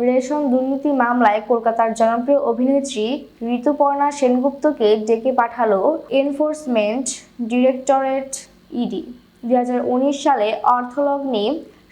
Ration দুর্নীতি মামলায় কলকাতার জনপ্রিয় অভিনেত্রী ঋতুপর্ণা সেনগুপ্তকে ডেকে পাঠালো এনফোর্সমেন্ট ডিরেক্টরেট ইডি। 2019 সালে অর্থলগ্নি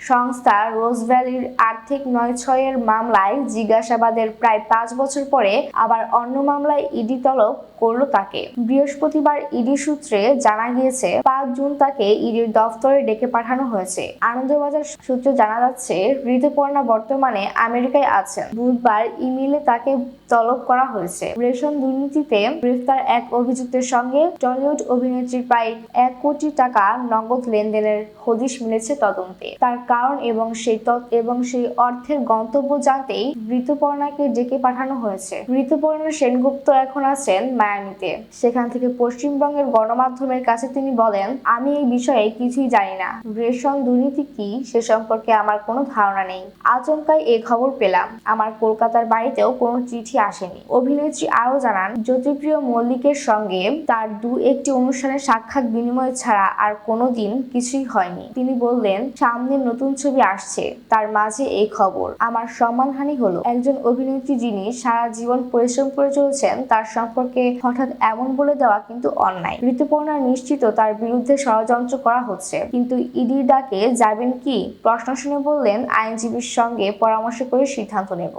সংস্থা রোজ ভ্যালির আর্থিক নয়-ছয়ের মামলায় জিজ্ঞাসাবাদের প্রায় 5 বছর পরে আবার অন্য মামলায় ইডি তলব করল তাকে। বৃহস্পতিবার ইডি সূত্রে জানা গিয়েছে, 5 জুন তাকে ইডির দফতরে ডেকে পাঠানো হয়েছে। আনন্দবাজার সূত্রে জানা যাচ্ছে, ঋতুপর্ণা বর্তমানে আমেরিকায় আছেন। বুধবার ইমেইলে তাকে তলব করা হয়েছে। রেশন দুর্নীতিতে গ্রেফতার এক অভিযুক্তের সঙ্গে টলিউড অভিনেত্রীর প্রায় 1 কোটি টাকা নগদ লেনদেনের হদিশ মিলেছে তদন্তে। তার কারণ এবং সেই অর্থের গন্তব্য জানতেই ঋতুপর্ণাকে ডেকে পাঠানো হয়েছে। ঋতুপর্ণা সেনগুপ্ত এখন আছেন মায়ামিতে। সেখান থেকে পশ্চিমবঙ্গের গণমাধ্যমের কাছে তিনি বলেন, আমি এই বিষয়ে কিছুই জানি না। রেশন দুর্নীতি কি সে সম্পর্কে আমার কোনো ধারণা নেই। আচমকাই এই খবর পেলাম। আমার কলকাতার বাড়িতেও কোনো চিঠি আসেনি। অভিনেত্রী আরও জানান, জ্যোতিপ্রিয় মল্লিকের সঙ্গে তার 2-1টি অনুষ্ঠানে সাক্ষাৎ বিনিময় ছাড়া আর কোনোদিন কিছুই হয়নি। তিনি বললেন, সামনে নতুন ছবি আসছে, তার মাঝে এই খবর। আমার সম্মানহানি হলো। একজন অভিনেত্রী যিনি সারা জীবন পরিশ্রম করে চলেছেন, তার সম্পর্কে হঠাৎ এমন বলে দেওয়া কিন্তু অন্যায়। ঋতুপর্ণা নিশ্চিত তার বিরুদ্ধে ষড়যন্ত্র করা হচ্ছে, কিন্তু ইডির ডাকে যাবেন কি প্রশ্ন শুনে বললেন, আইনজীবীর সঙ্গে পরামর্শ করে সিদ্ধান্ত নেব।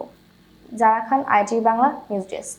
জারা খান, ITV বাংলা নিউজ ডেস্ক।